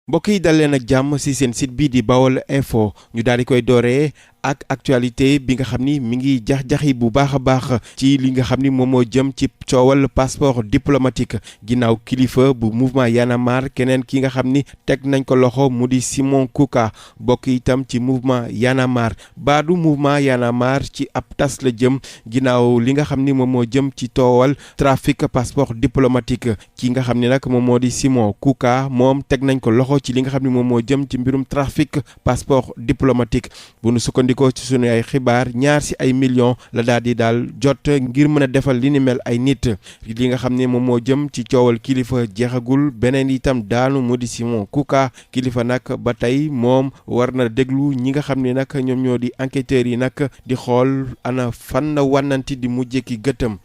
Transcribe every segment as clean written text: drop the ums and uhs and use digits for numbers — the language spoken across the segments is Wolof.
mbokk yi dal leen ak jàmm ci seen site bi di Baol Info ñu daal di koy dooree ak actualité bi nga xam ni mi ngi jax-jaxi bu baax a baax ci li nga xam ni moom moo jëm ci coowal passeport diplomatique ginnaaw kilifa bu mouvement Y en a marre keneen ki nga xam ni teg nañ ko loxo mu di Simon Kouka bokk itam ci mouvement Y en a marre baadu mouvement Y en a marre ci ab tas la jëm ginnaaw li nga xam ni moom moo jëm ci toowal trafic passeport diplomatique ki nga xam ni nag moom moo di Simon Kouka moom teg nañ ko loxo ci li nga xam ni moom moo jëm ci mbirum trafic passeport diplomatique bu nu sukkandikoo ci sunu ay xibaar ñaar ci ay millions la daal jot ngir mën a defal li ni mel ay nit li nga xam ne moom moo jëm ci coowal kilifa jeexagul beneen itam daanu mu di Simon Kouka kilifa nag ba tey moom war na déglu ñi nga xam ne nag ñoom ñoo di enquêteurs yi nag di xool ana fan na wànnanti di mujjee ki gëtëm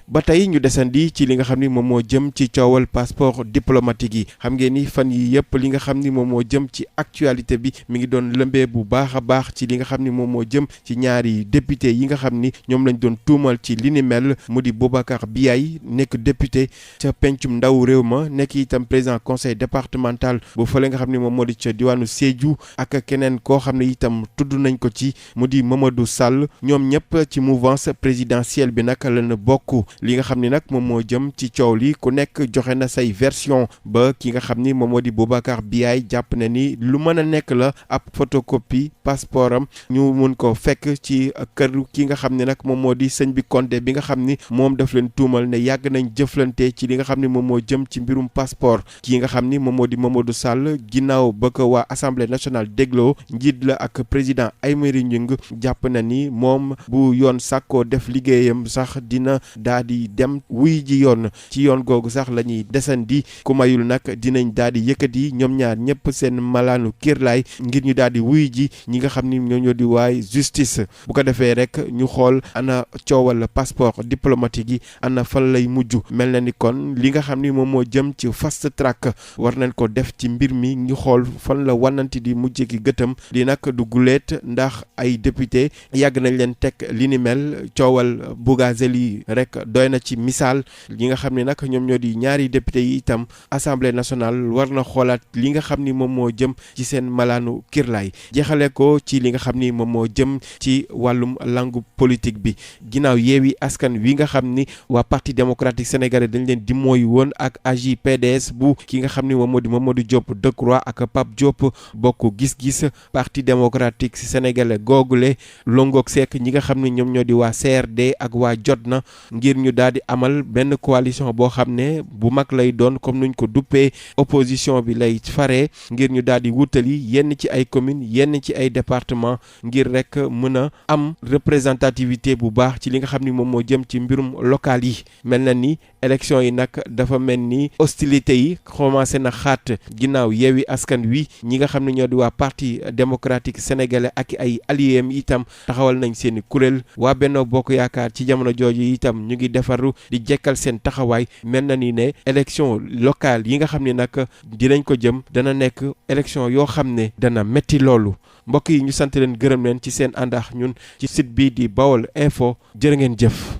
ba tey ñu desandi ci li nga xam ni moom moo jëm ci coowal passeport diplomatique yi xam ngeen ni fan yi yëpp li nga xam ni moom moo jëm ci actualité bi mi ngi doon lëmbee bu baax a baax ci li nga xam ni moom moo jëm ci ñaari député yi nga xam ni ñoom lañ doon tuumal ci li ni mel mu di Boubacar Biaye nekk député ca pencum ndaw réew ma nekk itam président conseil départemental bu fële nga xam ni moom moo di ca diwaanu Sédhiou ak keneen koo xam ne itam tudd nañ ko ci mu di Mamadou Sall ñoom ñëpp ci mouvance présidentielle bi nag lañ bokk li nga xam ni nag moom moo jëm ci coow li ku nekk joxe na say version ba ki nga xam ni moom moo di Boubacar Biaye jàpp na ni lu mën a nekk la ab photocopie passeport am ñu mun ko fekk ci kër ki nga xam ne nag moom moo di sëñ bi Konté bi nga xam ni moom daf leen tuumal ne yàgg nañ jëflante ci li nga xam ni moom moo jëm ci mbirum passeport ki nga xam ni moom moo di Mamadou Sall ginnaaw ba ko waa assemblée nationale dégloo njiit la ak président Aymérou Gningue jàpp na ni moom bu yoon sàkkoo def liggéeyam sax dina daal di dem wuy ji yoon ci yoon googu sax la ñuy desandi ku mayul nag dinañ daal di yëkkati ñoom ñaar ñëpp seen malaanu kirlaay ngir ñu daal di wuy ji ñi nga xam ni ñoo di waay justice bu ko defee rek ñu xool ana coowal passeport diplomatique yi ana fan lay mujj mel na ni kon li nga xam ni moom moo jëm ci fast track war nañ ko def ci mbir mi ñu xool fan la wànnanti di mujj ki gëtam di nag du guleet ndax ay député yàgg nañ leen teg li ni mel coowal Bougazelli rek doy na ci misaal li nga xam ne nag ñoom ñoo di ñaari député yi itam assemblée nationale war na xoolaat li nga xam ni moom moo jëm ci seen malaanu kirlaay jeexale ko ci li nga xam ni moom moo jëm ci wàllum langue politique bi ginnaaw Yewwi Askan Wi nga xam ni waa parti démocratique sénégalais dañ leen di mooy woon ak AJ/PDS bu ki nga xam ni moom moo di Mamadou Diop Decroix ak Pape Diop bokk gis-gis parti démocratique sénégalais googule longoog seek ñi nga xam ni ñoom ñoo di waa CRD ak waa Jotna ngir ñu daal di amal benn coalition boo xam ne bu mag lay doon comme nuñ ko duppee opposition bi lay faree ngir ñu daal di wutali yenn ci ay communes yenn ci ay département ngir rek mën a am représentativité bu baax ci li nga xam ni moom moo jëm ci mbirum local yi mel na ni élection yi nag dafa mel ni hostilité yi commencé na xaat ginnaaw Yewwi Askan Wi ñi nga xam ne ñoo di waa parti démocratique sénégalais ak ay alliés itam taxawal nañ seeni kuréel waa Benno Bokk Yaakaar ci jamono jooju itam ñu ngi defaru di jekkal seen taxawaay mel na ni ne élection locale yi nga xam ne nag dinañ ko jëm dana nekk élection yoo xam ne dana metti loolu mbokk yi ñu sant leen gërëm leen ci seen àndax ñun ci site bi di Baol Info jërë ngeen jëf